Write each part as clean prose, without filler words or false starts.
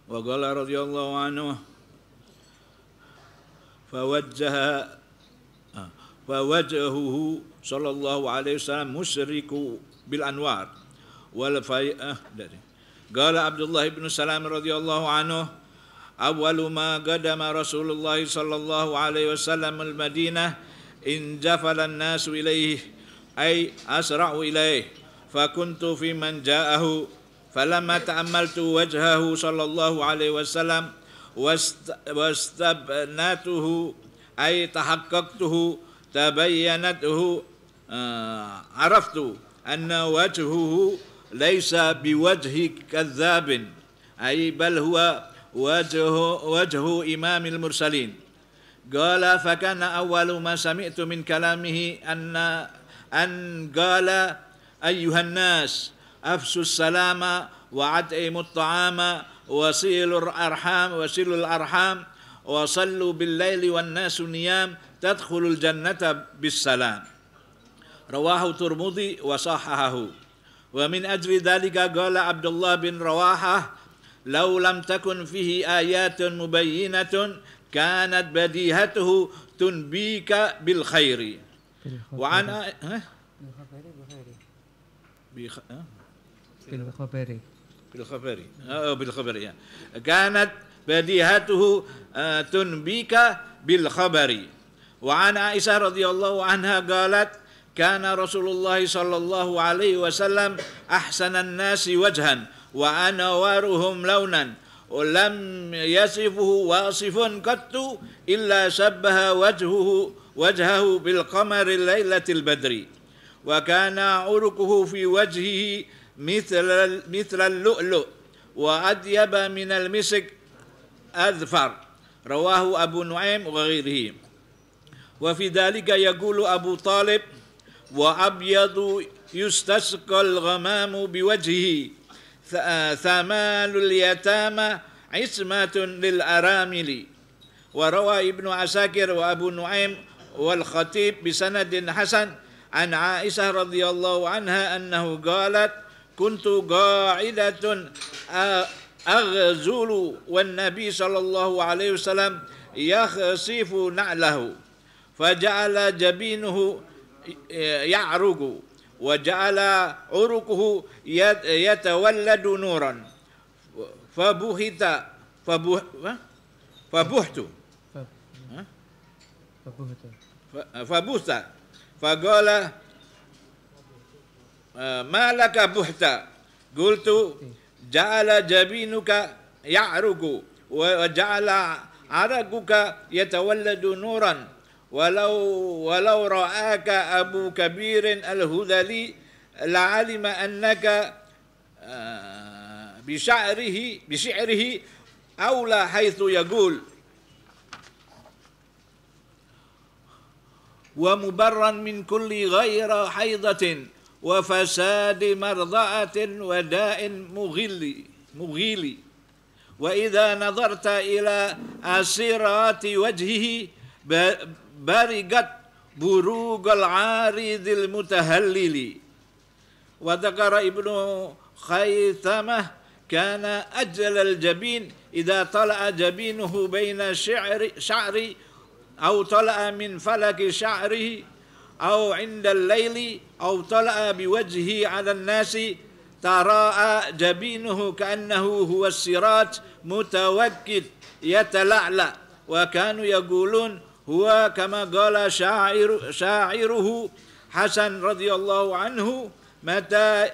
Wa qala radhiyallahu anhu fawajhahu sallallahu alaihi wasallam musyriku bil anwar wal fai'ah dari qala Abdullah ibn Salam radhiyallahu anhu awwalu ma qadama Rasulullah sallallahu alaihi wasallam al Madinah in jafala an-nasu ilaihi ay asra'u ilaihi fakuntu fi man ja'ahu falamma ta'ammaltu wajhahu sallallahu alaihi wasallam wastabnatuhu ay tahaqqaqtuhu tabayyanatuhu araftu anna wajhuhu laysa biwajhi kadzabin ay bal huwa wajhu imamil mursalin qala fakana awwalu ma sami'tu min kalamihi an qala ayyuhan nas afsus salama wa at'imut ta'ama wasilul arham wa sallu bil laili wan nasu niyam tadkhulul jannata bis salam rawahu Tirmidzi wa sahahahu wa min ajli dhalika qala Abdullah bin Rawahah law lam takun fihi ayatun mubayyinatun kanat badihatuhu tunbika bil khairi wa ana بالخبر يعني كانت بديهته تنبيك بالخبر وعن عائشة رضي الله عنها قالت كان رسول الله صلى الله عليه وسلم أحسن الناس وجها وأنوارهم لونا ولم يصفه واصف قط إلا شبه وجهه بالقمر ليلة البدر وكان عرقه في وجهه مثل اللؤلؤ وأطيب من المسك أذفر رواه أبو نعيم وغيره وفي ذلك يقول أبو طالب وأبيض يستسقى الغمام بوجهه ثمال اليتامى عصمة للأرامل وروى ابن عساكر وأبو نعيم والخطيب بسند حسن عن عائشة رضي الله عنها أنه قالت كنت قاعدة أغزل والنبي صلى الله عليه وسلم يخسف نعله فجعل جبينه يعرق وجعل عرقه يتولد نورا فبهت فقال ما لك بهتا قلت جعل جبينك يعرق وجعل عرقك يتولد نورا ولو رآك أبو كبير الهذلي لعلم أنك بشعره أولى حيث يقول ومبرا من كل غير حيضة وفساد مرضعة وداء مغيل وإذا نظرت إلى أسيرات وجهه برقت بروق العارض المتهلل وذكر ابن خيثمة كان أجل الجبين إذا طلع جبينه بين شعر أو طلع من فلك شعره أو عند الليل أو طلع بوجهه على الناس تراءى جبينه كأنه هو السراج متوكد يتلعلع وكانوا يقولون هو كما قال شاعره حسن رضي الله عنه متى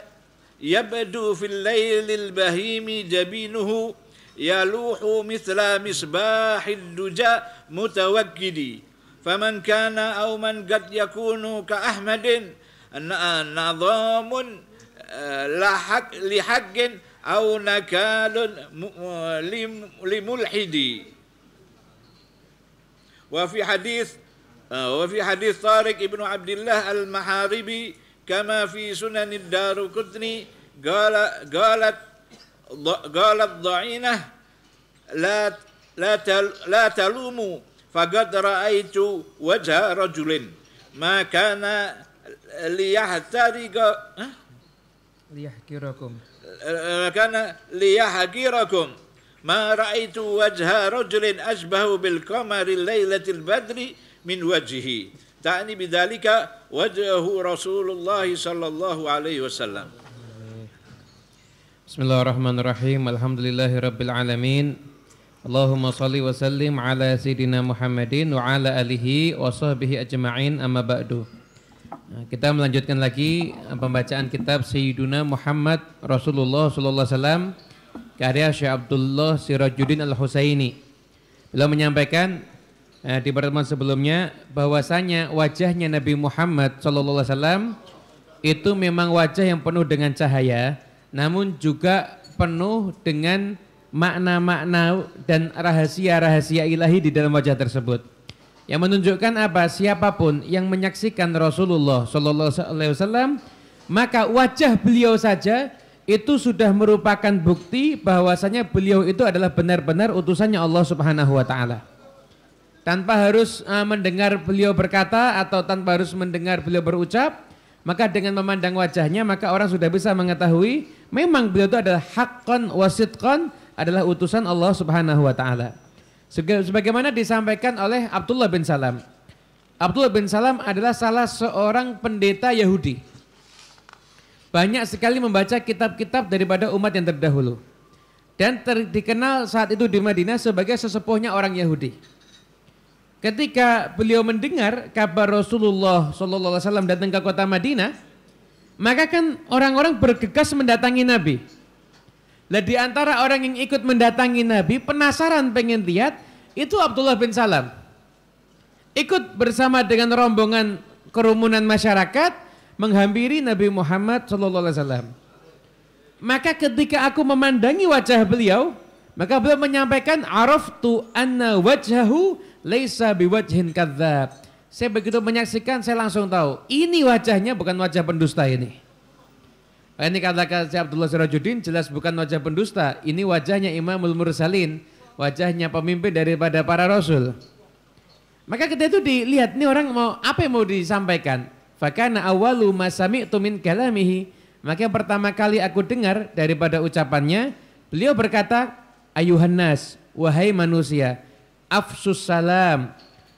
يبدو في الليل البهيم جبينه يلوح مثل مصباح الدجى متوكد فمن كان أو من قد يكون كأحمد نظام لحق أو نكال لملحد وفي حديث طارق ابن عبد الله المحاربي كما في سنن الدارقطني قالت ضعينة لا تلوموا فقد رأيت وجه رجل ما كان ليحقركم ma ra'aitu wajha rajulin asbahu bil qamari lailatil badri min wajhihi. Ta'ni bidzalika wajhu Rasulullah sallallahu alaihi wasallam. Bismillahirrahmanirrahim. Alhamdulillahirabbil alamin. Allahumma salli wa sallim ala sayyidina Muhammadin wa ala alihi wa sahbihi ajma'in, amma ba'du. Kita melanjutkan lagi pembacaan kitab Sayyiduna Muhammad Rasulullah sallallahu alaihi wasallam karya Syekh Abdullah Sirajuddin Al-Husaini. Beliau menyampaikan di pertemuan sebelumnya bahwasanya wajahnya Nabi Muhammad sallallahu alaihi wasallam itu memang wajah yang penuh dengan cahaya, namun juga penuh dengan makna-makna dan rahasia-rahasia ilahi di dalam wajah tersebut. Yang menunjukkan apa? Siapapun yang menyaksikan Rasulullah sallallahu alaihi wasallam, maka wajah beliau saja itu sudah merupakan bukti bahwasanya beliau itu adalah benar-benar utusannya Allah Subhanahu wa taala. Tanpa harus mendengar beliau berkata atau tanpa harus mendengar beliau berucap, maka dengan memandang wajahnya maka orang sudah bisa mengetahui memang beliau itu adalah haqqan wa sidqan, adalah utusan Allah Subhanahu wa taala. Sebagaimana disampaikan oleh Abdullah bin Salam. Abdullah bin Salam adalah salah seorang pendeta Yahudi. Banyak sekali membaca kitab-kitab daripada umat yang terdahulu. Dan dikenal saat itu di Madinah sebagai sesepuhnya orang Yahudi. Ketika beliau mendengar kabar Rasulullah sallallahu alaihi wasallam datang ke kota Madinah, maka kan orang-orang bergegas mendatangi Nabi. Lah di antara orang yang ikut mendatangi Nabi, penasaran pengen lihat, itu Abdullah bin Salam. Ikut bersama dengan rombongan kerumunan masyarakat menghampiri Nabi Muhammad sallallahu alaihi wasallam. Maka ketika aku memandangi wajah beliau, maka beliau menyampaikan araftu anna wajhahu laisa biwajhin kadzdzab. Saya begitu menyaksikan, saya langsung tahu ini wajahnya bukan wajah pendusta ini. Ini kata Syekh Abdullah Sirajuddin, jelas bukan wajah pendusta. Ini wajahnya Imamul Mursalin, wajahnya pemimpin daripada para rasul. Maka ketika itu dilihat, ini orang mau apa yang mau disampaikan. Fakana awwalu ma sami'tu min kalamihi. Maka yang pertama kali aku dengar daripada ucapannya, beliau berkata, ayuhan nas, wahai manusia, afsus salam,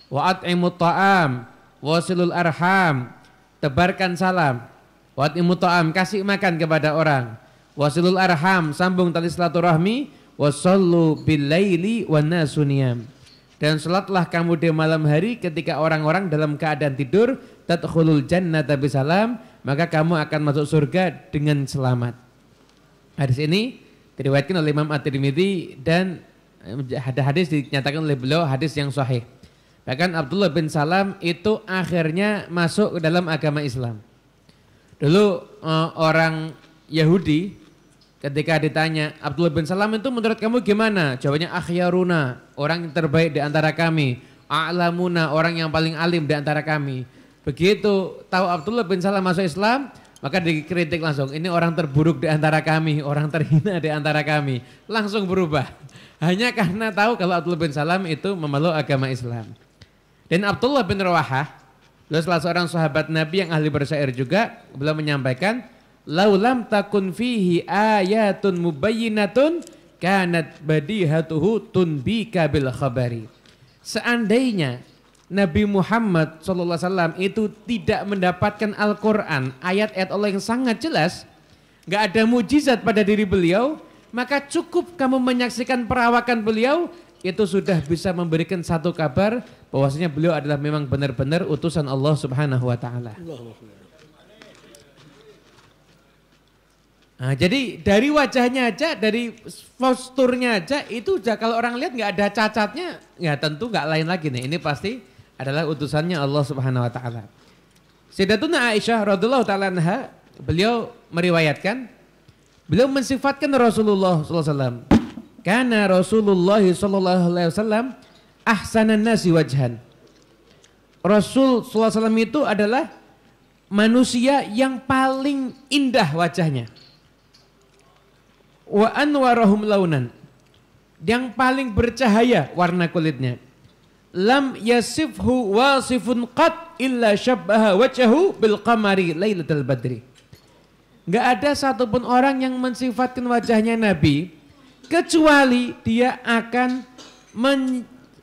wa at'imut ta'am, wasilul arham, tebarkan salam. Wa'timut ta'am, kasih makan kepada orang. Wasilul arham, sambung tali silaturahmi. Wasallu bil laili wan nasu niyam. Dan salatlah kamu di malam hari ketika orang-orang dalam keadaan tidur. Tadkhulul jannata bisalam, maka kamu akan masuk surga dengan selamat. Hadis ini diriwayatkan oleh Imam At-Tirmidzi dan ada hadis dinyatakan oleh beliau hadis yang sahih. Bahkan Abdullah bin Salam itu akhirnya masuk ke dalam agama Islam. Dulu orang Yahudi ketika ditanya Abdullah bin Salam itu menurut kamu gimana? Jawabnya akhyaruna, orang yang terbaik di antara kami. A'lamuna, orang yang paling alim di antara kami. Begitu tahu Abdullah bin Salam masuk Islam, maka dikritik langsung. Ini orang terburuk di antara kami, orang terhina di antara kami. Langsung berubah. Hanya karena tahu kalau Abdullah bin Salam itu memeluk agama Islam. Dan Abdullah bin Rawahah, beliau salah seorang sahabat Nabi yang ahli bersyair juga, beliau menyampaikan, laulam takun fihi ayatun mubayyinatun kanat badihatuhu tunbika bil khabari. Seandainya Nabi Muhammad SAW itu tidak mendapatkan Al-Quran, ayat-ayat Allah yang sangat jelas, gak ada mujizat pada diri beliau, maka cukup kamu menyaksikan perawakan beliau, itu sudah bisa memberikan satu kabar bahwasanya beliau adalah memang benar-benar utusan Allah Subhanahu wa taala. Nah, jadi dari wajahnya aja, dari posturnya aja itu kalau orang lihat nggak ada cacatnya, ya tentu nggak lain lagi nih. Ini pasti adalah utusannya Allah Subhanahu wa taala. Sayyidatuna Aisyah radhiyallahu taala anha, beliau meriwayatkan, beliau mensifatkan Rasulullah sallallahu alaihi wasallam. Karena Rasulullah sallallahu alaihi wasallam ahsanan nasi wajhan. Rasul sallallahu alaihi wasallam itu adalah manusia yang paling indah wajahnya. Wa anwarahum launan, yang paling bercahaya warna kulitnya. Lam yasifhu wasifun qat illa syabbaha wajhahu bil qamari lailatul badri. Enggak ada satupun orang yang mensifatkan wajahnya Nabi kecuali dia akan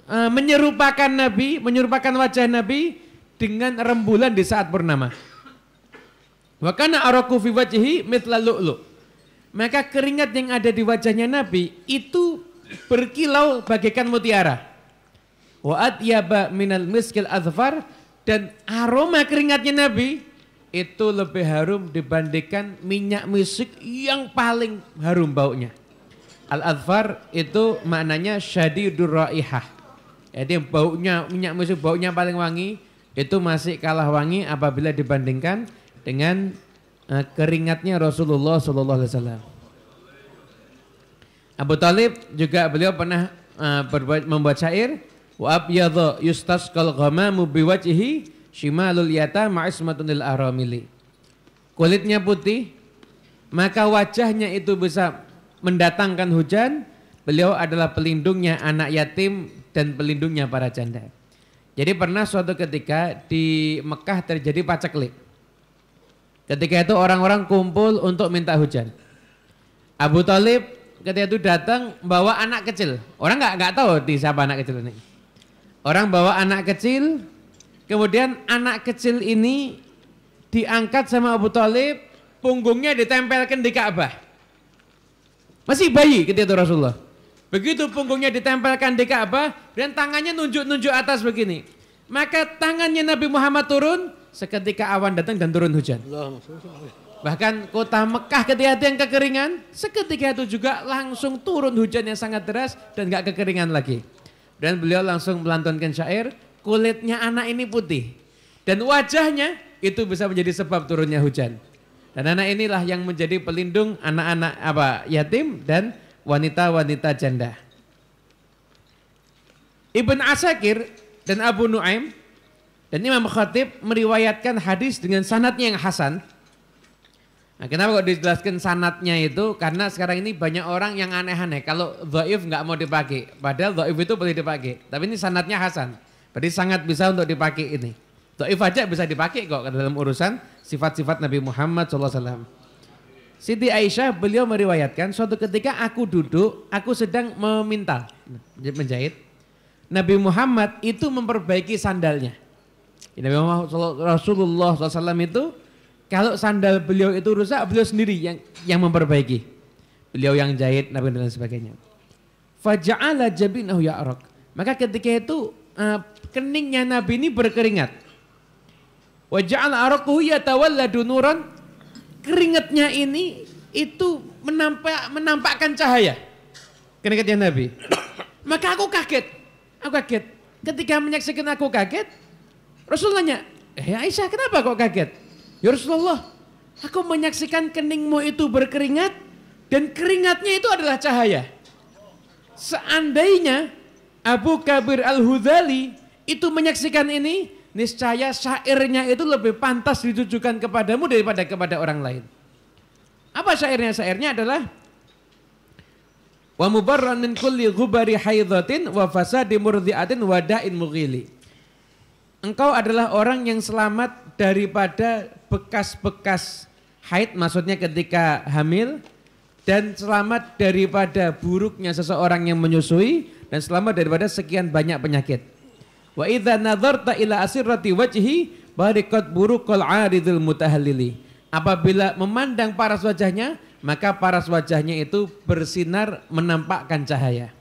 menyerupakan Nabi, menyerupakan wajah Nabi dengan rembulan di saat purnama. Wa kana araku fi wajhihi mithla lu'lu'. Maka keringat yang ada di wajahnya Nabi itu berkilau bagaikan mutiara. Wa atyaba minal miskil azfar, dan aroma keringatnya Nabi itu lebih harum dibandingkan minyak misik yang paling harum baunya. Al-azfar itu maknanya syadidur raihah. Jadi baunya, minyak misik baunya paling wangi, itu masih kalah wangi apabila dibandingkan dengan keringatnya Rasulullah SAW. Abu Talib juga beliau pernah membuat syair, wa abyadha yustasqal ghamamu biwajhihi shimalul yata ma'ismatun lil aramili. Kulitnya putih, maka wajahnya itu bisa mendatangkan hujan. Beliau adalah pelindungnya anak yatim dan pelindungnya para janda. Jadi pernah suatu ketika di Mekah terjadi paceklik. Ketika itu orang-orang kumpul untuk minta hujan. Abu Talib ketika itu datang bawa anak kecil. Orang nggak tahu di siapa anak kecil ini. Orang bawa anak kecil, kemudian anak kecil ini diangkat sama Abu Talib, punggungnya ditempelkan di Ka'bah. Masih bayi ketika itu Rasulullah. Begitu punggungnya ditempelkan di Ka'bah dan tangannya nunjuk-nunjuk atas begini. Maka tangannya Nabi Muhammad turun, seketika awan datang dan turun hujan. Bahkan kota Mekah ketika itu yang kekeringan, seketika itu juga langsung turun hujan yang sangat deras dan gak kekeringan lagi. Dan beliau langsung melantunkan syair, kulitnya anak ini putih dan wajahnya itu bisa menjadi sebab turunnya hujan. Dan anak inilah yang menjadi pelindung anak-anak yatim dan wanita-wanita janda. Ibn Asakir dan Abu Nuaim dan Imam Khatib meriwayatkan hadis dengan sanadnya yang hasan. Nah, kenapa kok dijelaskan sanadnya itu? Karena sekarang ini banyak orang yang aneh-aneh. Kalau dhaif nggak mau dipakai, padahal dhaif itu boleh dipakai. Tapi ini sanadnya hasan, berarti sangat bisa untuk dipakai ini. Dhaif aja bisa dipakai kok dalam urusan sifat-sifat Nabi Muhammad SAW. Siti Aisyah beliau meriwayatkan suatu ketika aku duduk, aku sedang memintal, menjahit. Nabi Muhammad itu memperbaiki sandalnya. Nabi Muhammad Rasulullah SAW itu kalau sandal beliau itu rusak, beliau sendiri yang memperbaiki. Beliau yang jahit, Nabi dan sebagainya. Faja'ala jabinahu ya'raq. Maka ketika itu keningnya Nabi ini berkeringat. Wa ja'ala araquhu yatawalladu nuran. Keringatnya ini itu menampakkan cahaya. Keringatnya Nabi. Maka aku kaget. Ketika menyaksikan aku kaget, Rasul nanya, Aisyah kenapa kok kaget? Ya Rasulullah, aku menyaksikan keningmu itu berkeringat dan keringatnya itu adalah cahaya. Seandainya Abu Kabir Al-Hudhali itu menyaksikan ini, niscaya syairnya itu lebih pantas ditujukan kepadamu daripada kepada orang lain. Apa syairnya? Syairnya adalah wa mubarran min kulli ghubari haidhatin wa fasadi murdiatin wa da'in mughili. Engkau adalah orang yang selamat daripada bekas-bekas haid, maksudnya ketika hamil, dan selamat daripada buruknya seseorang yang menyusui, dan selamat daripada sekian banyak penyakit. Wa idza nadharta ila asirrati wajhi barikat burukul aridul mutahallili. Apabila memandang paras wajahnya, maka paras wajahnya itu bersinar menampakkan cahaya.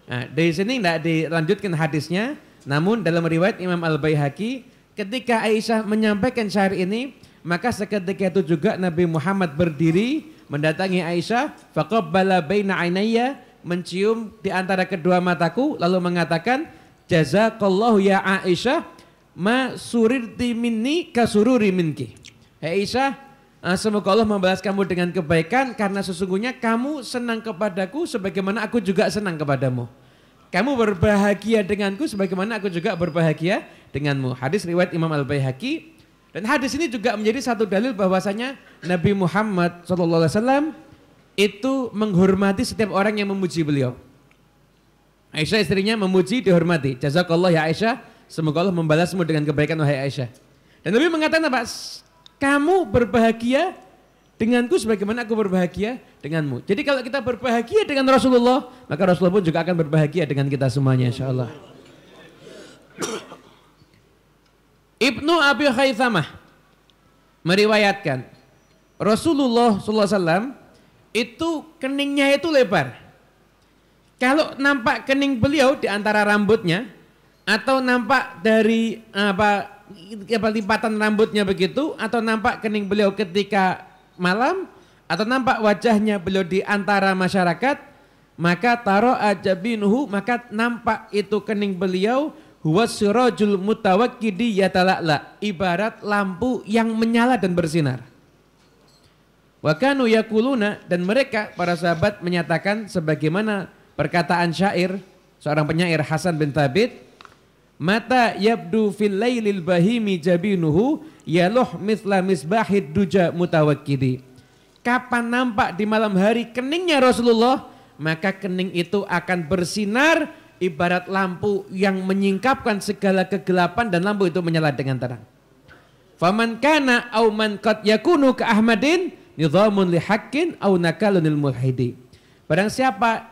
Nah, dari sini tidak dilanjutkan hadisnya, namun dalam riwayat Imam Al-Baihaqi, ketika Aisyah menyampaikan syair ini, maka seketika itu juga Nabi Muhammad berdiri mendatangi Aisyah, faqabbala baina ainayya, mencium di antara kedua mataku, lalu mengatakan, jazakallahu ya Aisyah ma surirti minni kasururi minki. Aisyah, semoga Allah membalas kamu dengan kebaikan karena sesungguhnya kamu senang kepadaku sebagaimana aku juga senang kepadamu. Kamu berbahagia denganku sebagaimana aku juga berbahagia denganmu. Hadis riwayat Imam Al-Baihaqi. Dan hadis ini juga menjadi satu dalil bahwasanya Nabi Muhammad SAW itu menghormati setiap orang yang memuji beliau. Aisyah istrinya memuji, dihormati. Jazakallah ya Aisyah, semoga Allah membalasmu dengan kebaikan wahai Aisyah. Dan Nabi mengatakan apa? Kamu berbahagia denganku sebagaimana aku berbahagia denganmu. Jadi kalau kita berbahagia dengan Rasulullah, maka Rasulullah pun juga akan berbahagia dengan kita semuanya insyaallah. Ibnu Abi Khaythamah meriwayatkan Rasulullah SAW itu keningnya itu lebar. Kalau nampak kening beliau di antara rambutnya atau nampak dari lipatan rambutnya begitu, atau nampak kening beliau ketika malam, atau nampak wajahnya beliau di antara masyarakat, maka tara'a jabinuhu, maka nampak itu kening beliau huwas sirajul mutawakkidi yatala'la, ibarat lampu yang menyala dan bersinar. Wa kanu yaquluna, dan mereka para sahabat menyatakan sebagaimana perkataan syair seorang penyair Hasan bin Thabit, mata yabdu fil lailil bahimi jabinuhu yaluh mithla misbahid duja mutawakkidi. Kapan nampak di malam hari keningnya Rasulullah, maka kening itu akan bersinar ibarat lampu yang menyingkapkan segala kegelapan dan lampu itu menyala dengan terang. Faman kana au man qad yakunu ka Ahmadin nidhamun li haqqin au nakalunil mulhidi. Barang siapa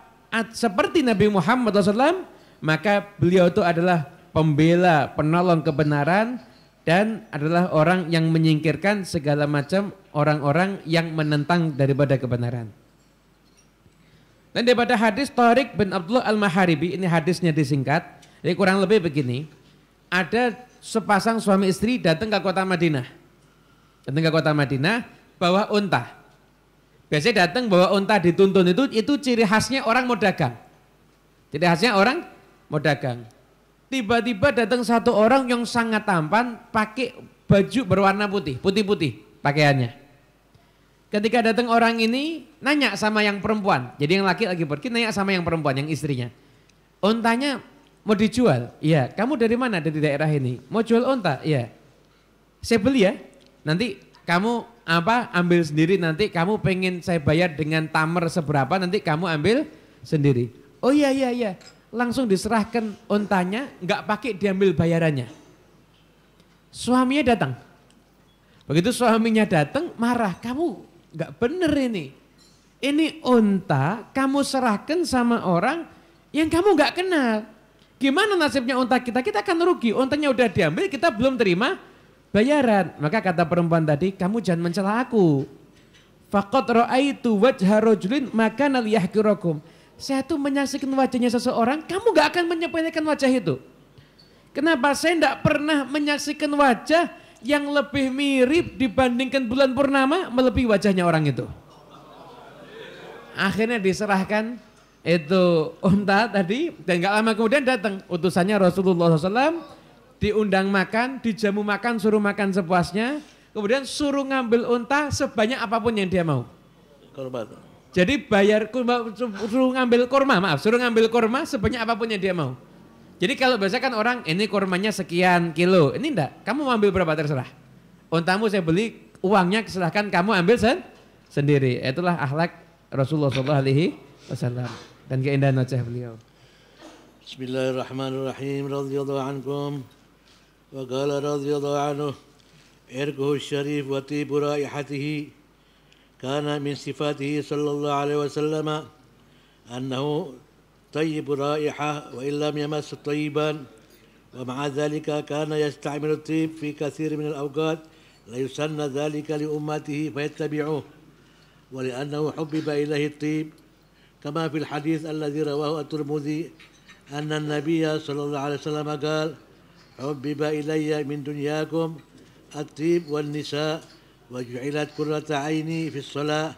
seperti Nabi Muhammad SAW, maka beliau itu adalah pembela, penolong kebenaran, dan adalah orang yang menyingkirkan segala macam orang-orang yang menentang daripada kebenaran. Dan daripada hadis Tariq bin Abdullah Al-Maharibi, ini hadisnya disingkat, jadi kurang lebih begini, ada sepasang suami istri datang ke kota Madinah. Datang ke kota Madinah bawa unta. Biasanya datang bawa unta dituntun, itu ciri khasnya orang mau dagang. Ciri khasnya orang mau dagang. Tiba-tiba datang satu orang yang sangat tampan, pakai baju berwarna putih, putih-putih pakaiannya. Ketika datang orang ini nanya sama yang perempuan, jadi yang laki lagi pergi nanya sama yang perempuan, yang istrinya. Untanya mau dijual? Iya. Kamu dari mana? Dari daerah ini. Mau jual unta? Iya. Saya beli ya. Nanti kamu ambil sendiri, nanti kamu pengen saya bayar dengan tamer seberapa, nanti kamu ambil sendiri. Oh iya. Langsung diserahkan untanya, nggak pakai diambil bayarannya. Suaminya datang. Begitu suaminya datang marah, kamu nggak bener ini. Ini unta kamu serahkan sama orang yang kamu nggak kenal. Gimana nasibnya unta kita? Kita akan rugi. Untanya udah diambil, kita belum terima bayaran. Maka kata perempuan tadi, kamu jangan mencela aku. Faqad ra'aitu wajha rajulin makana liyahkirakum. Saya tuh menyaksikan wajahnya seseorang, kamu gak akan menyepelekan wajah itu. Kenapa? Saya tidak pernah menyaksikan wajah yang lebih mirip dibandingkan bulan purnama melebihi wajahnya orang itu. Akhirnya diserahkan itu unta tadi, dan gak lama kemudian datang utusannya Rasulullah SAW, diundang makan, dijamu makan, suruh makan sepuasnya, kemudian suruh ngambil unta sebanyak apapun yang dia mau. Jadi suruh ngambil kurma sebanyak apapun yang dia mau. Jadi kalau biasa kan orang ini kurmanya sekian kilo, ini enggak, kamu mau ambil berapa terserah. Untamu saya beli, uangnya silahkan kamu ambil sendiri. Itulah akhlak Rasulullah SAW dan keindahan wajah beliau. Bismillahirrahmanirrahim. Radhiyallahu ankum. Wa qala radhiyallahu anhu irquhu syarif wa tibu raihatihi كان من صفاته صلى الله عليه وسلم أنه طيب رائحة وإن لم يمس طيبا ومع ذلك كان يستعمل الطيب في كثير من الأوقات ليسن ذلك لأمته فيتبعوه ولأنه حبب إليه الطيب كما في الحديث الذي رواه الترمذي أن النبي صلى الله عليه وسلم قال حبب إلي من دنياكم الطيب والنساء وجعلت قرة عيني في الصلاة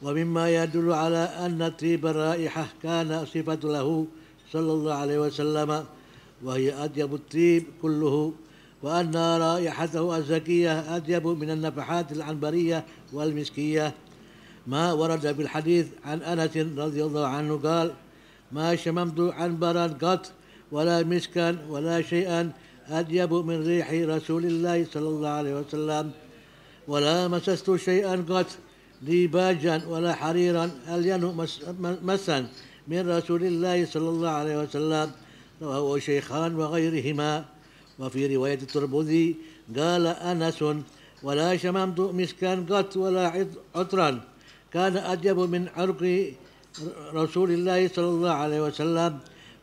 ومما يدل على أن طيب الرائحة كان صفة له صلى الله عليه وسلم وهي أطيب الطيب كله وأن رائحته الزكية أطيب من النفحات العنبرية والمسكية ما ورد في الحديث عن أنس رضي الله عنه قال ما شممت عنبرا قط ولا مسكا ولا شيئا أطيب من ريح رسول الله صلى الله عليه وسلم ولا مسست شيئا قط ديباجا ولا حريرا ألين مسا من رسول الله صلى الله عليه وسلم رواه الشيخان وغيرهما وفي رواية الترمذي قال أنس ولا شممت مسكا قط ولا عطرا كان أجب من عرق رسول الله صلى الله عليه وسلم.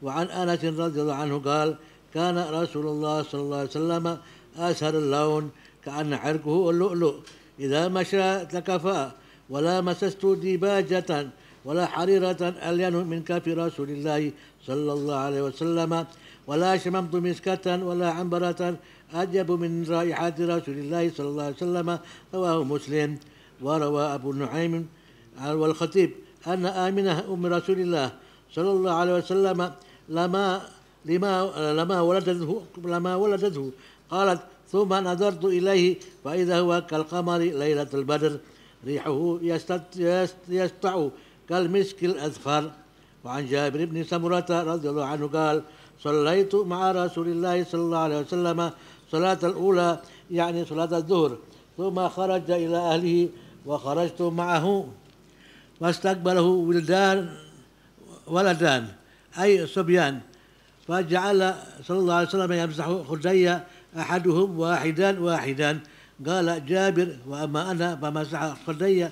وعن أنس رضي الله عنه قال كان رسول الله صلى الله عليه وسلم أسهل اللون كأن عرقه اللؤلؤ إذا مشى تكفأ ولا مسست ديباجة ولا حريرة ألين من كف رسول الله صلى الله عليه وسلم ولا شممت مسكة ولا عنبرة أجب من رائحة رسول الله صلى الله عليه وسلم. رواه مسلم. وروى أبو النعيم والخطيب أن آمنة أم رسول الله صلى الله عليه وسلم لما ولدته قالت ثم نظرت إليه فإذا هو كالقمر ليلة البدر ريحه يسطع كالمسك الأذفر. وعن جابر بن سمرة رضي الله عنه قال صليت مع رسول الله صلى الله عليه وسلم صلاة الأولى يعني صلاة الظهر ثم خرج إلى أهله وخرجت معه واستقبله ولدان أي صبيان فجعل صلى الله عليه وسلم يمسح خدي أحدهم واحدا. قال جابر وأما أنا فمسح خدي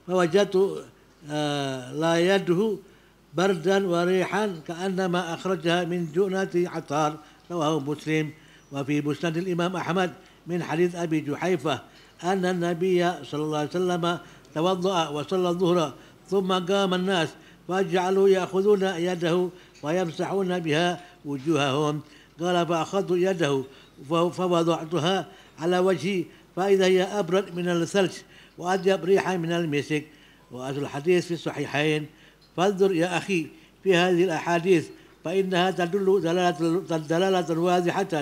فوجدت لا يده بردا وريحا كأنما أخرجها من جؤنة عطار. رواه مسلم. وفي مسند الإمام أحمد من حديث أبي جحيفة أن النبي صلى الله عليه وسلم توضأ وصلى الظهر ثم قام الناس فجعلوا يأخذون يده ويمسحون بها وجوههم. قال فأخذت يده فوضعتها على وجهي فإذا هي أبرد من الثلج وأطيب ريحا من المسك. وأصل الحديث في الصحيحين. فانظر يا أخي في هذه الأحاديث فإنها تدل دلالة واضحة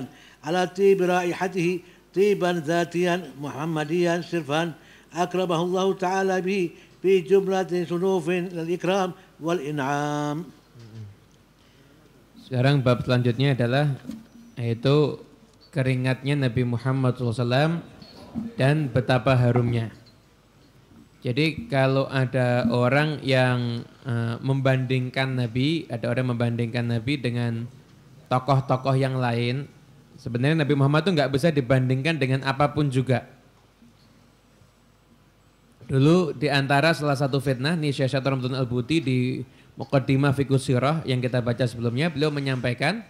على طيب رائحته طيبا ذاتيا محمديا صرفا أكرمه الله تعالى به في جملة صنوف الإكرام والإنعام. Sekarang bab selanjutnya adalah yaitu keringatnya Nabi Muhammad SAW dan betapa harumnya. Jadi kalau ada orang yang membandingkan Nabi, ada orang membandingkan Nabi dengan tokoh-tokoh yang lain, sebenarnya Nabi Muhammad itu nggak bisa dibandingkan dengan apapun juga. Dulu di antara salah satu fitnah nih Syekh Syatur Ramadan Al-Buti di Muqaddimah Fiqh Sirah yang kita baca sebelumnya, beliau menyampaikan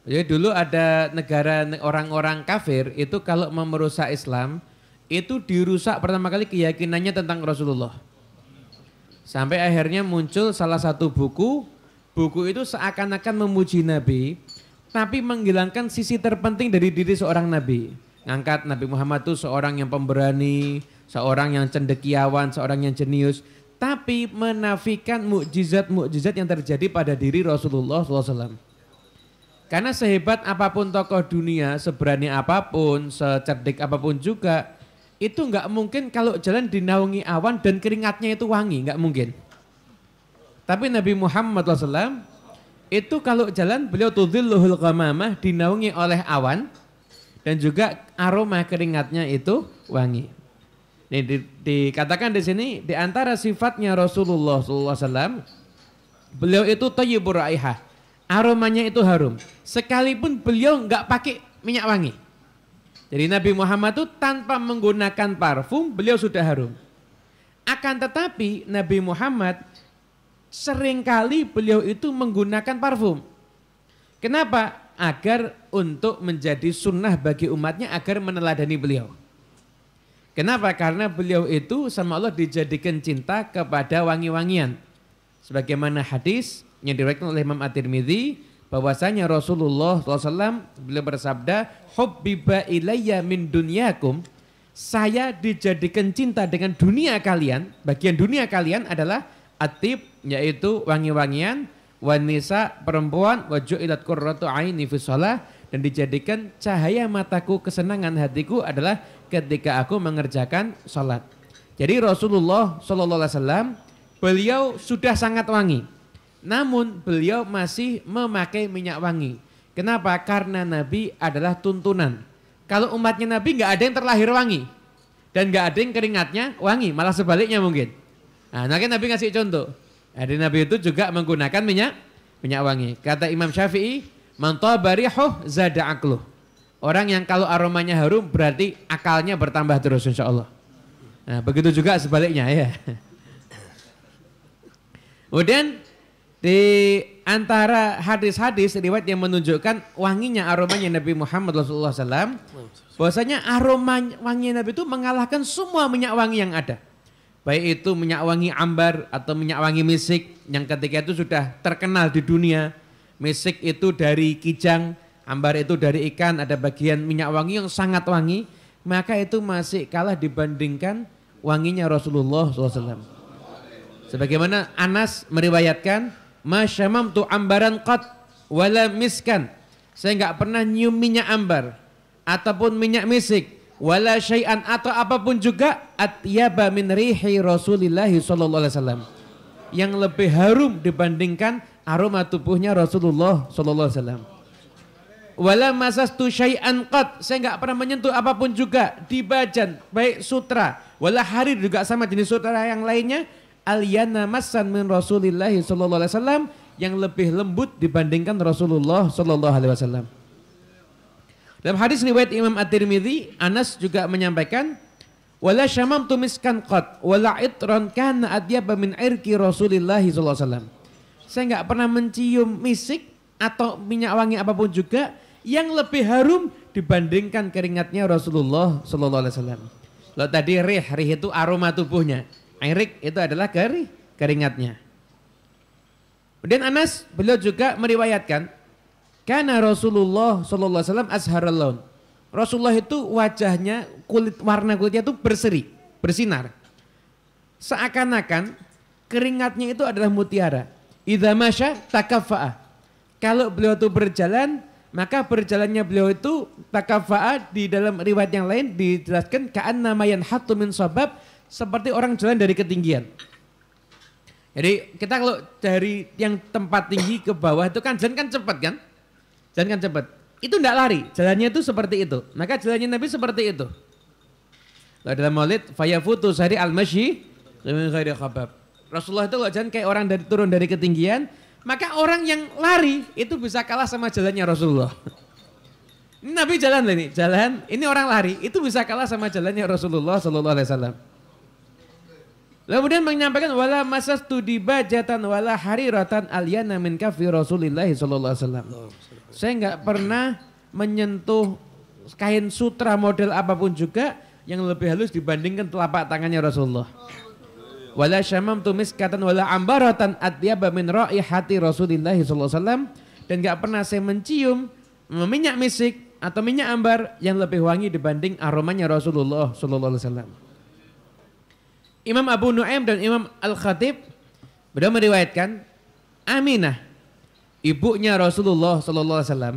jadi dulu ada negara orang-orang kafir itu kalau mau merusak Islam itu dirusak pertama kali keyakinannya tentang Rasulullah. Sampai akhirnya muncul salah satu buku itu seakan-akan memuji Nabi tapi menghilangkan sisi terpenting dari diri seorang Nabi. Ngangkat Nabi Muhammad itu seorang yang pemberani, seorang yang cendekiawan, seorang yang jenius, tapi menafikan mukjizat-mukjizat yang terjadi pada diri Rasulullah SAW. Karena sehebat apapun tokoh dunia, seberani apapun, secerdik apapun juga, itu nggak mungkin kalau jalan dinaungi awan dan keringatnya itu wangi, nggak mungkin. Tapi Nabi Muhammad SAW itu kalau jalan beliau tudhilluhul ghamamah, dinaungi oleh awan dan juga aroma keringatnya itu wangi. Ini dikatakan di sini di antara sifatnya Rasulullah SAW, beliau itu thayyibur raihah, aromanya itu harum. Sekalipun beliau nggak pakai minyak wangi. Jadi Nabi Muhammad itu tanpa menggunakan parfum beliau sudah harum. Akan tetapi Nabi Muhammad seringkali beliau itu menggunakan parfum. Kenapa? Agar untuk menjadi sunnah bagi umatnya agar meneladani beliau. Kenapa? Karena beliau itu sama Allah dijadikan cinta kepada wangi-wangian. Sebagaimana hadis yang diriwayatkan oleh Imam At-Tirmidzi bahwasanya Rasulullah SAW beliau bersabda, "Hubbiba ilayya min dunyakum." Saya dijadikan cinta dengan dunia kalian. Bagian dunia kalian adalah atib, yaitu wangi-wangian, wanisa perempuan, wa ju'ilat qurratu aini fi shalah, dan dijadikan cahaya mataku, kesenangan hatiku adalah ketika aku mengerjakan salat. Jadi Rasulullah SAW beliau sudah sangat wangi. Namun beliau masih memakai minyak wangi. Kenapa? Karena Nabi adalah tuntunan. Kalau umatnya Nabi nggak ada yang terlahir wangi dan nggak ada yang keringatnya wangi, malah sebaliknya mungkin. Nah, Nabi ngasih contoh. Jadi Nabi itu juga menggunakan minyak wangi. Kata Imam Syafi'i, "Man taba rihuh zada aqluh." Orang yang kalau aromanya harum berarti akalnya bertambah terus insya Allah. Nah begitu juga sebaliknya ya. Kemudian di antara hadis-hadis riwayat yang menunjukkan wanginya aromanya Nabi Muhammad SAW, bahwasanya aroma wangi Nabi itu mengalahkan semua minyak wangi yang ada. Baik itu minyak wangi ambar atau minyak wangi misik yang ketika itu sudah terkenal di dunia. Misik itu dari kijang, ambar itu dari ikan, ada bagian minyak wangi yang sangat wangi. Maka itu masih kalah dibandingkan wanginya Rasulullah SAW. Sebagaimana Anas meriwayatkan, ma syamamtu ambaran qat wala miskan. Saya enggak pernah nyium minyak ambar ataupun minyak misik wala syai'an atau apapun juga atyaba min rihi Rasulillah sallallahu alaihi wasallam. Yang lebih harum dibandingkan aroma tubuhnya Rasulullah sallallahu alaihi wasallam. Wala masastu syai'an qat. Saya enggak pernah menyentuh apapun juga di bajan, baik sutra wala harir juga sama jenis sutra yang lainnya. Al-yana masan min Rasulillah sallallahu alaihi wasallam yang lebih lembut dibandingkan Rasulullah sallallahu alaihi wasallam. Dalam hadis riwayat Imam At-Tirmidzi, Anas juga menyampaikan, wala syamamtu miskan qat wala itran kana adyaba min irqi Rasulillah sallallahu alaihi wasallam. Saya enggak pernah mencium misik atau minyak wangi apapun juga yang lebih harum dibandingkan keringatnya Rasulullah sallallahu alaihi wasallam. Lalu tadi rih itu aroma tubuhnya. Airik itu adalah keringatnya. Kemudian Anas beliau juga meriwayatkan, karena Rasulullah sallallahu alaihi wasallam azharul laun. Rasulullah itu wajahnya warna kulitnya itu berseri, bersinar. Seakan-akan keringatnya itu adalah mutiara. Idza masya takaffa'a. Kalau beliau itu berjalan, maka berjalannya beliau itu takaffa'a. Di dalam riwayat yang lain dijelaskan ka'anna mayanhatu min sabab, seperti orang jalan dari ketinggian. Jadi kita kalau dari yang tempat tinggi ke bawah itu kan jalan kan cepat kan? Jalan kan cepat. Itu enggak lari, jalannya itu seperti itu. Maka jalannya Nabi seperti itu. Lalu dalam Maulid, fayafutu sari al-masyi min ghairi khabab. Rasulullah itu kalau jalan kayak orang turun dari ketinggian, maka orang yang lari itu bisa kalah sama jalannya Rasulullah. Ini Nabi jalan loh ini, jalan. Ini orang lari, itu bisa kalah sama jalannya Rasulullah sallallahu alaihi wasallam. Kemudian menyampaikan wala masastu dibajatan wala hariratan alyana min kafi Rasulillah sallallahu alaihi wasallam. Saya enggak pernah menyentuh kain sutra model apapun juga yang lebih halus dibandingkan telapak tangannya Rasulullah. Wala syamamtu miskatan wala ambaratan atyaba min raihati Rasulillah sallallahu alaihi wasallam, dan enggak pernah saya mencium minyak misik atau minyak ambar yang lebih wangi dibanding aromanya Rasulullah sallallahu alaihi wasallam. Imam Abu Nu'aim dan Imam Al-Khatib beliau meriwayatkan Aminah, ibunya Rasulullah sallallahu alaihi wasallam,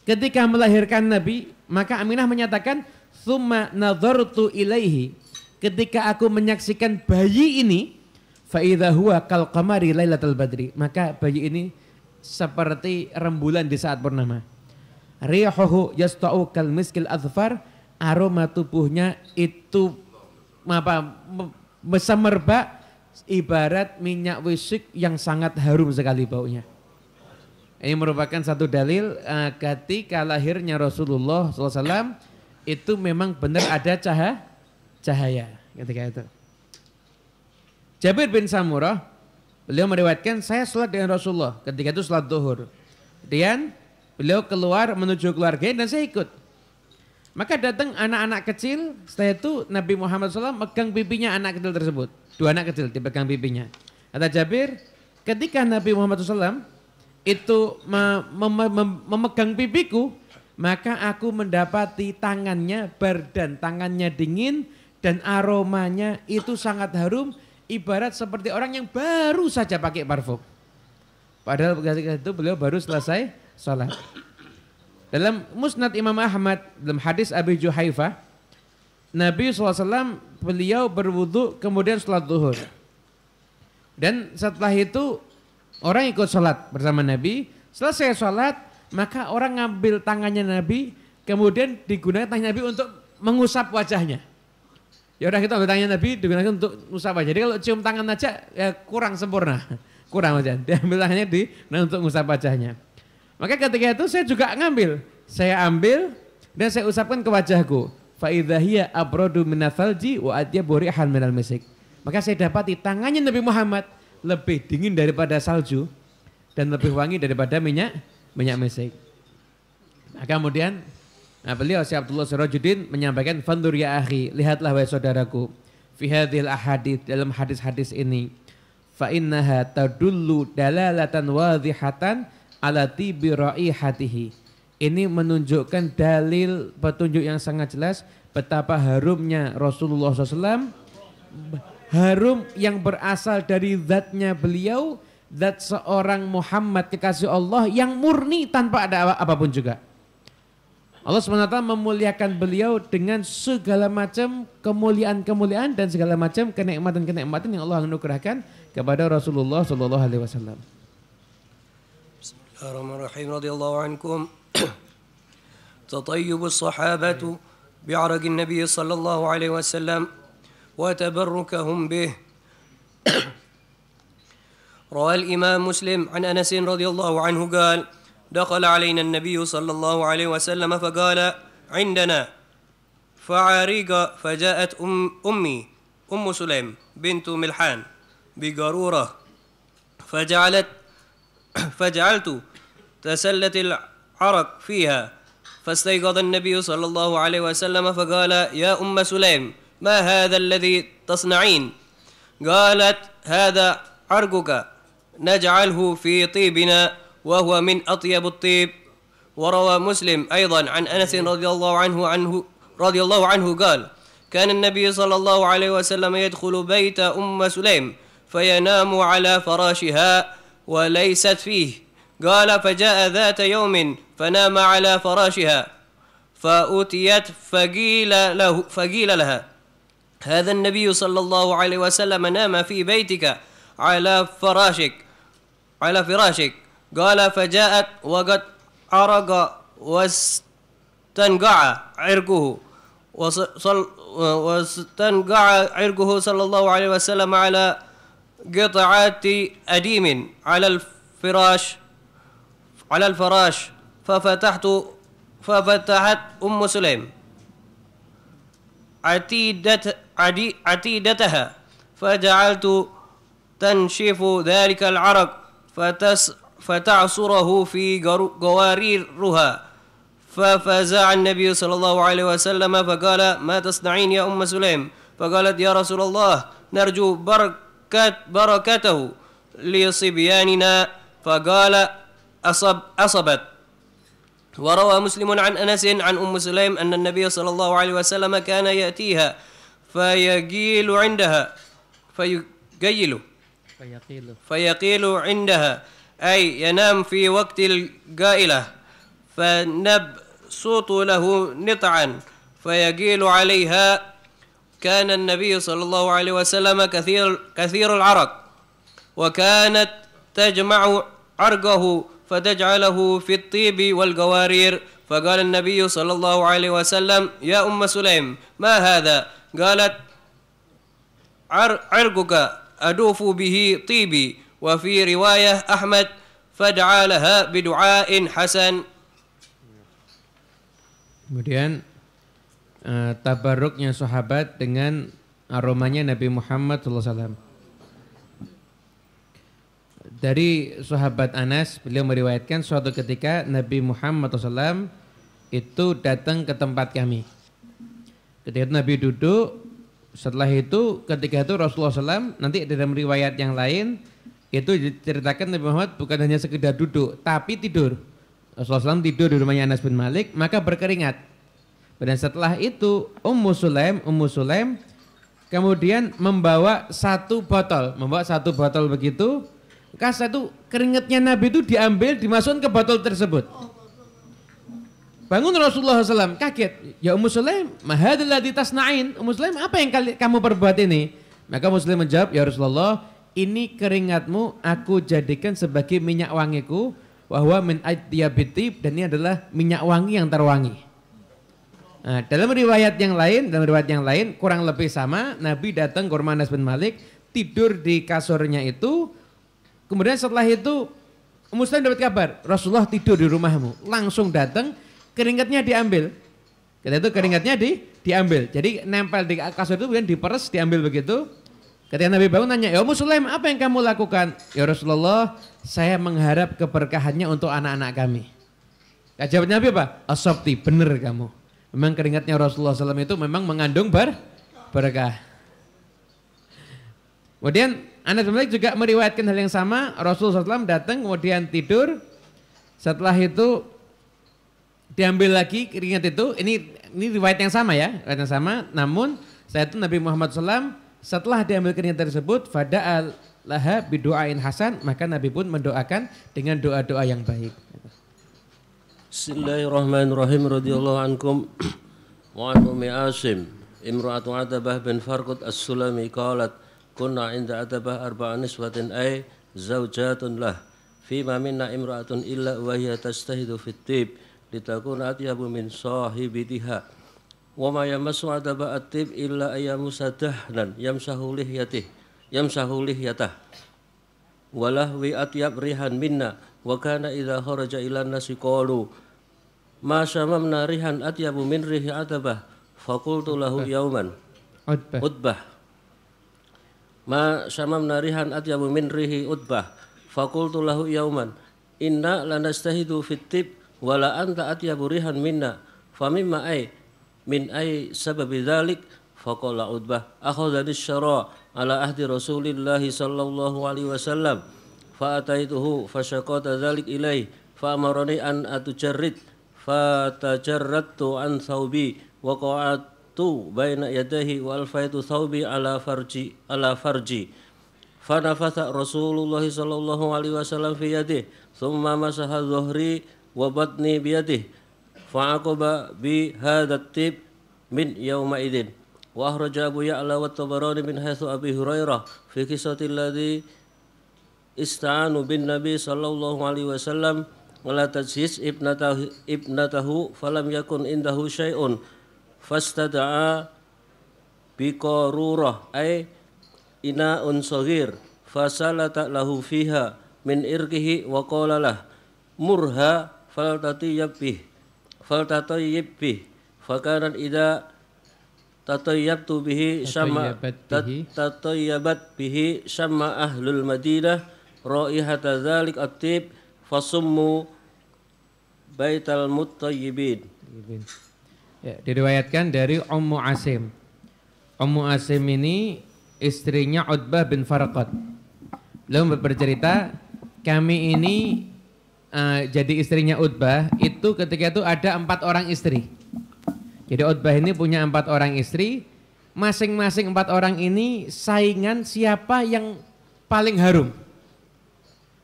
ketika melahirkan Nabi, maka Aminah menyatakan, "Tsumma nadhartu ilaihi." Ketika aku menyaksikan bayi ini, fa idza huwa kal qamari lailatul badri. Maka bayi ini seperti rembulan di saat purnama. Rihuhu yasta'u kal miskil adfar. Aroma tubuhnya itu semerbak ibarat minyak wisik yang sangat harum sekali baunya. Ini merupakan satu dalil ketika lahirnya Rasulullah SAW itu memang benar ada cahaya ketika itu. Jabir bin Samurah beliau meriwayatkan, saya sholat dengan Rasulullah ketika itu sholat zuhur. Kemudian beliau keluar menuju keluarganya dan saya ikut. Maka datang anak-anak kecil, setelah itu Nabi Muhammad SAW megang pipinya anak kecil tersebut. Dua anak kecil dipegang pipinya. Kata Jabir, ketika Nabi Muhammad SAW itu memegang pipiku, maka aku mendapati tangannya berdan, tangannya dingin dan aromanya itu sangat harum, ibarat seperti orang yang baru saja pakai parfum. Padahal ketika itu beliau baru selesai sholat. Dalam Musnad Imam Ahmad, dalam hadis Abi Juhaifah, Nabi SAW beliau berwudu kemudian sholat zuhur. Dan setelah itu orang ikut sholat bersama Nabi. Selesai sholat, maka orang ngambil tangannya Nabi, kemudian digunakan tangan Nabi untuk mengusap wajahnya. Ya orang itu ambil tangannya Nabi digunakan untuk mengusap wajah. Jadi kalau cium tangan aja ya kurang sempurna, kurang aja. Dia ambil tangannya untuk mengusap wajahnya. Maka ketika itu saya juga ngambil. Saya ambil, Dan saya usapkan ke wajahku. Fa idza hiya abradu minathalji wa atyabu rihan minal misik. Maka saya dapati tangannya Nabi Muhammad lebih dingin daripada salju dan lebih wangi daripada minyak misik. Nah, kemudian beliau Syekh Abdullah Sirajuddin menyampaikan, "Fandur ya akhi, lihatlah wahai saudaraku, fi hadhil ahadits, dalam hadis-hadis ini, fa innaha tadullu dalalatan wadhihatan ala tibi raihatihi." Ini menunjukkan dalil petunjuk yang sangat jelas betapa harumnya Rasulullah SAW, harum yang berasal dari zatnya beliau, zat seorang Muhammad kekasih Allah yang murni tanpa ada apapun juga. Allah SWT memuliakan beliau dengan segala macam kemuliaan-kemuliaan dan segala macam kenikmatan-kenikmatan yang Allah anugerahkan kepada Rasulullah SAW. Bismillahirrahmanirrahim. Radhiyallahu ankum. Tatayyubus sahabatu bi'araqin Nabi sallallahu alaihi wasallam وتبركهم به. روى الإمام مسلم عن أنس رضي الله عنه قال: دخل علينا النبي صلى الله عليه وسلم فقال: عندنا فعاريق، فجاءت أمي أم سليم بنت ملحان بقارورة فجعلت تسلت العرق فيها، فاستيقظ النبي صلى الله عليه وسلم فقال: يا أم سليم، ما هذا الذي تصنعين؟ قالت: هذا عرقك نجعله في طيبنا وهو من أطيب الطيب. وروى مسلم أيضا عن أنس رضي الله عنه قال: كان النبي صلى الله عليه وسلم يدخل بيت أم سليم فينام على فراشها وليست فيه. قال: فجاء ذات يوم فنام على فراشها فأتيت فقيل لها: هذا النبي صلى الله عليه وسلم نام في بيتك على فراشك. قال: فجاءت وقد عرق واستنقع عرقه صلى الله عليه وسلم على قطعة أديم على الفراش ففتحت أم سليم عتيدتها فجعلت تنشف ذلك العرق فتعصره في قواريرها، ففزع النبي صلى الله عليه وسلم فقال: ما تصنعين يا أم سليم؟ فقالت: يا رسول الله، نرجو بركته لصبياننا. فقال: أصبت. وروى مسلم عن أنس عن أم سليم أن النبي صلى الله عليه وسلم كان يأتيها فيقيل عندها، أي ينام في وقت القائلة، فنبسط له نطعا فيقيل عليها. كان النبي صلى الله عليه وسلم كثير العرق، وكانت تجمع عرقه فتجعله في الطيب والقوارير. فقال النبي صلى الله عليه وسلم: يا أم سليم، ما هذا؟ قالت: عرقك أدوف به طيبي. وفي رواية أحمد: فدعا لها بدعاء حسن. Kemudian tabarruknya sahabat dengan aromanya Nabi Muhammad SAW. Dari sahabat Anas, beliau meriwayatkan suatu ketika Nabi Muhammad SAW itu datang ke tempat kami. Ketika itu Nabi duduk, setelah itu ketika itu Rasulullah SAW, nanti dalam riwayat yang lain itu diceritakan Nabi Muhammad bukan hanya sekedar duduk, tapi tidur. Rasulullah SAW tidur di rumahnya Anas bin Malik, maka berkeringat. Dan setelah itu Ummu Sulaim kemudian membawa satu botol begitu. Kasa itu keringatnya Nabi itu diambil, dimasukkan ke botol tersebut. Bangun Rasulullah SAW kaget. Ya Ummu Sulaim, ma hadzal ladzi tasna'in? Ummu Sulaim, apa yang kamu perbuat ini? Maka Ummu Sulaim menjawab, ya Rasulullah, ini keringatmu aku jadikan sebagai minyak wangiku, wa huwa min atyabitib, dan ini adalah minyak wangi yang terwangi. Nah, dalam riwayat yang lain kurang lebih sama. Nabi datang ke rumah Anas bin Malik, tidur di kasurnya itu. Kemudian setelah itu Muslim dapat kabar, Rasulullah tidur di rumahmu. Langsung datang, keringatnya diambil. Ketika itu keringatnya diambil. Jadi nempel di kasur itu kemudian diperes, diambil begitu. Ketika Nabi bangun nanya, "Ya Ummu Sulaim, apa yang kamu lakukan?" "Ya Rasulullah, saya mengharap keberkahannya untuk anak-anak kami." Jawab Nabi apa? "Asabti, benar kamu." Memang keringatnya Rasulullah SAW itu memang mengandung berkah. Kemudian Anas bin Malik juga meriwayatkan hal yang sama. Rasulullah SAW datang kemudian tidur. Setelah itu diambil lagi keringat itu. Ini riwayat yang sama ya, riwayat yang sama. Namun saat itu Nabi Muhammad SAW setelah diambil keringat tersebut, fada'al laha bidu'ain hasan, maka Nabi pun mendoakan dengan doa-doa yang baik. Bismillahirrahmanirrahim. Radhiyallahu ankum wa an Ummi Asim imra'atu Atabah bin Farqud as-Sulami qalat kunna 'inda Atabah arba'a niswatin ay zawjatun lah fima minna imra'atun illa wa hiya tastahidu fit tib litakuna atyabu min sahibitiha wa ma yamassu Atabah at-tib illa ayyamu sadahnan yamsahu lihyatah walahwi atyab rihan minna wa kana idza kharaja ila nasi qalu ma shamamna rihan atyabu min rihi Atabah faqultu lahu yawman Utbah ma shamamna rihan atyabu min rihi Utbah faqultu lahu yawman inna lanastahidu fit tib wala anta atyabu rihan minna famimma ay min ay sababi dzalik faqala Utbah akhadhani syara ala ahdi Rasulillahi sallallahu alaihi wasallam fa'ataituhu fasyaqata dzalik ilaihi fa'amarani an atujarrid fatajarradtu an thawbi wa qa'adtu baina yadayhi wa alfaitu thawbi ala farji fanafatha Rasulullah sallallahu alaihi wasallam fi yadihi thumma masaha dhuhri wa batni biyadihi fa'aqaba bi hadha at-tib min yawma idin wa akhraja Abu Ya'la wa Tabarani min haitsu Abi Hurairah fi qissati alladhi ista'anu bin Nabi sallallahu alaihi wasallam wala tajhis ibnatahu falam yakun indahu syai'un fastada'a biqarurah ay ina'un saghir fasalata lahu fiha min irqihi wa qala lah murha faltatayyib bih fakanan idza tatayyabtu bihi syamma tatayyabat bihi syamma ahlul Madinah raihata dzalik at-tib fasummu baital mutayyibin. Ya, diriwayatkan dari Ummu Asim. Ummu Asim ini istrinya Utbah bin Farqad. Beliau bercerita, kami ini jadi istrinya Utbah itu ketika itu ada 4 orang istri. Jadi Utbah ini punya 4 orang istri, masing-masing 4 orang ini saingan siapa yang paling harum.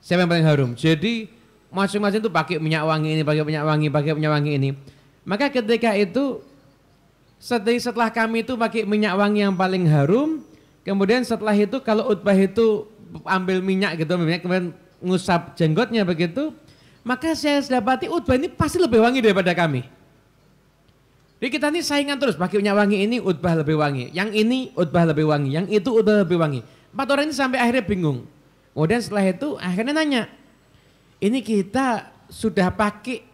Siapa yang paling harum? Jadi masing-masing itu pakai minyak wangi ini, pakai minyak wangi ini. Maka ketika itu setelah kami itu pakai minyak wangi yang paling harum, kemudian setelah itu kalau Utbah itu ambil minyak gitu, kemudian ngusap jenggotnya begitu, maka saya dapati Utbah ini pasti lebih wangi daripada kami. Jadi kita ini saingan terus, pakai minyak wangi ini Utbah lebih wangi, yang ini Utbah lebih wangi, yang itu Utbah lebih wangi. 4 orang ini sampai akhirnya bingung. Kemudian setelah itu akhirnya nanya, ini kita sudah pakai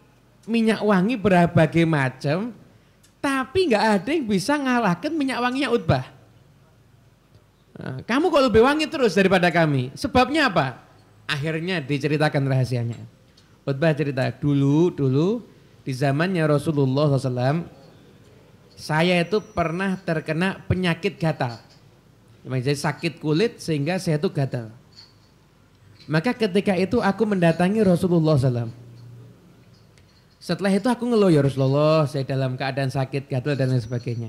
minyak wangi berbagai macam, tapi nggak ada yang bisa ngalahkan minyak wanginya Utbah. Nah, kamu kok lebih wangi terus daripada kami? Sebabnya apa? Akhirnya diceritakan rahasianya. Utbah cerita, dulu di zamannya Rasulullah SAW, saya itu pernah terkena penyakit gatal. Jadi sakit kulit sehingga saya itu gatal. Maka ketika itu aku mendatangi Rasulullah SAW. Setelah itu aku ngeluh, ya Rasulullah, saya dalam keadaan sakit, gatal dan lain sebagainya.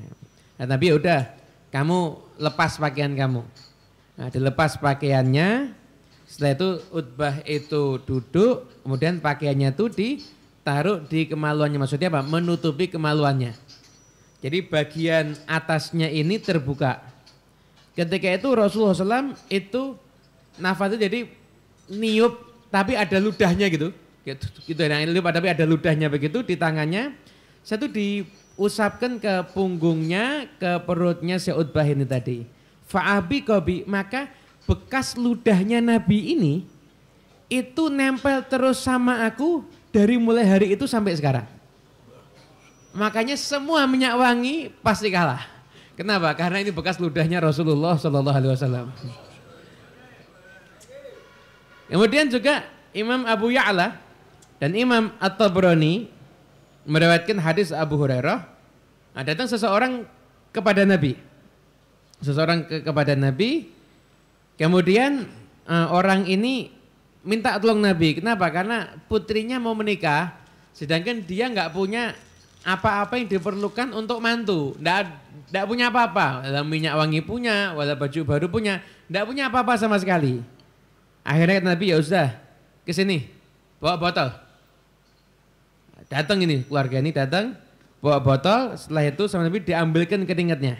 Nah, Nabi udah, kamu lepas pakaian kamu. Nah, dilepas pakaiannya. Setelah itu Utbah itu duduk, kemudian pakaiannya itu ditaruh di kemaluannya. Maksudnya apa? Menutupi kemaluannya. Jadi bagian atasnya ini terbuka. Ketika itu Rasulullah SAW itu nafas itu jadi niup tapi ada ludahnya gitu. Gitu ya, tapi ada ludahnya begitu di tangannya. Satu diusapkan ke punggungnya, ke perutnya si Utbah ini tadi. Fa'abi kobi, maka bekas ludahnya Nabi ini itu nempel terus sama aku dari mulai hari itu sampai sekarang. Makanya semua minyak wangi pasti kalah. Kenapa? Karena ini bekas ludahnya Rasulullah Sallallahu Alaihi Wasallam. Kemudian juga Imam Abu Ya'la dan Imam At-Tabrani meriwayatkan hadis Abu Hurairah. Datang seseorang kepada Nabi. Kepada Nabi. Kemudian orang ini minta tolong Nabi. Kenapa? Karena putrinya mau menikah, sedangkan dia nggak punya apa-apa yang diperlukan untuk mantu. Nggak punya apa-apa. Dalam minyak wangi punya, wala baju baru punya, nggak punya apa-apa sama sekali. Akhirnya kata Nabi, ya sudah, ke sini, bawa botol. Datang ini keluarga ini datang, bawa botol. Setelah itu sama Nabi diambilkan keringatnya,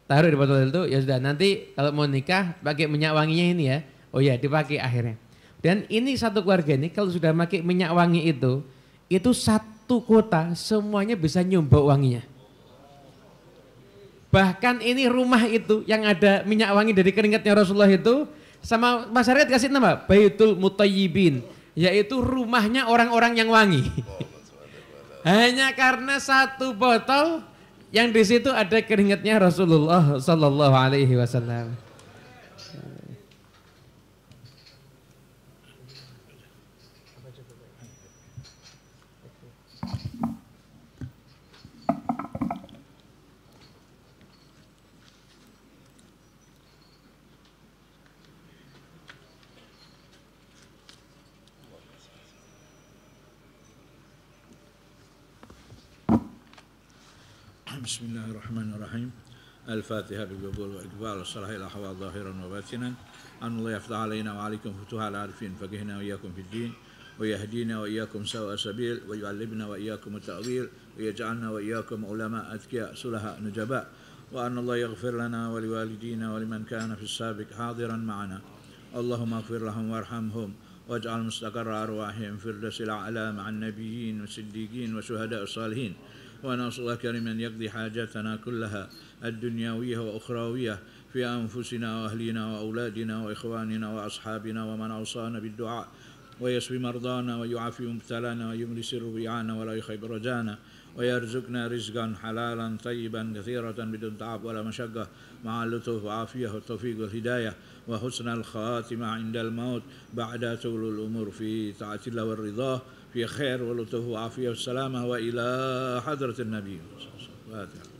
taruh di botol itu. Ya sudah, nanti kalau mau nikah pakai minyak wanginya ini ya. Oh ya, dipakai akhirnya. Dan ini satu keluarga ini kalau sudah pakai minyak wangi itu satu kota semuanya bisa nyoba wanginya. Bahkan ini rumah itu yang ada minyak wangi dari keringatnya Rasulullah itu sama masyarakat kasih nama Baitul Mutayyibin, yaitu rumahnya orang-orang yang wangi. Hanya karena satu botol yang di situ ada keringatnya Rasulullah Sallallahu Alaihi Wasallam. بسم الله الرحمن الرحيم. الفاتحة بالقبول والإقبال والصلاح إلى حوال ظاهرا وباطنا. أن الله يفتح علينا وعليكم فتوح العارفين، فقهنا وإياكم في الدين، ويهدينا وإياكم سواء السبيل، ويعلمنا وإياكم التأويل، ويجعلنا وإياكم علماء أذكياء سلهاء نجباء. وأن الله يغفر لنا ولوالدينا ولمن كان في السابق حاضرا معنا. اللهم اغفر لهم وارحمهم واجعل مستقر أرواحهم فردوس الأعلى مع النبيين والصديقين وشهداء الصالحين. ونسألك من يقضي حاجاتنا كلها الدنيوية وأخروية في أنفسنا وأهلنا وأولادنا وإخواننا وأصحابنا ومن أوصانا بالدعاء ويشفي مرضانا ويعافي مبتلانا ويملي سر ربيعنا ولا يخيب رجانا ويرزقنا رزقا حلالا طيبا كثيرة بدون تعب ولا مشقة مع اللطف والعافية والتوفيق والهداية وحسن الخاتمة عند الموت بعد طول الأمور في طاعة الله والرضا في خير ولطف وعافية والسلامة وإلى حضرة النبي. فاتحة.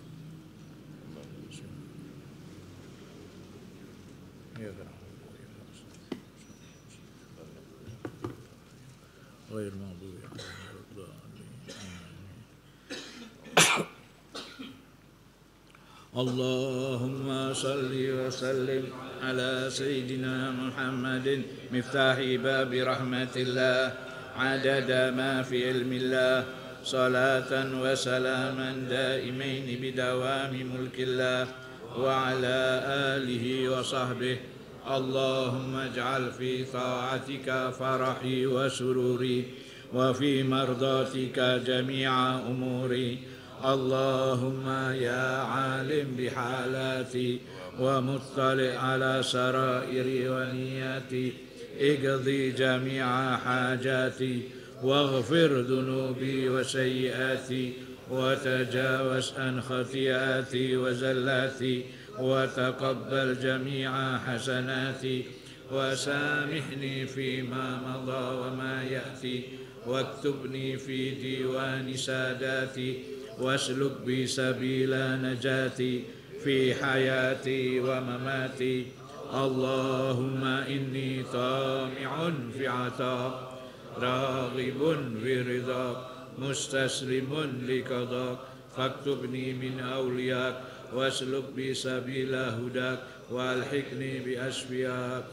غير المغضوب عليهم ولا الضالين. اللهم صل وسلم على سيدنا محمد مفتاح باب رحمة الله عدد ما في علم الله صلاة وسلاما دائمين بدوام ملك الله وعلى آله وصحبه. اللهم اجعل في طاعتك فرحي وسروري وفي مرضاتك جميع أموري. اللهم يا عالم بحالاتي ومطلع على سرائري ونياتي اقضي جميع حاجاتي واغفر ذنوبي وسيئاتي وتجاوز عن خطيئاتي وزلاتي وتقبل جميع حسناتي وسامحني فيما مضى وما يأتي واكتبني في ديوان ساداتي واسلك بي سبيل نجاتي في حياتي ومماتي. اللهم إني طامع في عطاء راغب في رضاك مستسلم لقضاك فاكتبني من أولياك واسلك بي سبيل هداك والحقني بأشفياك.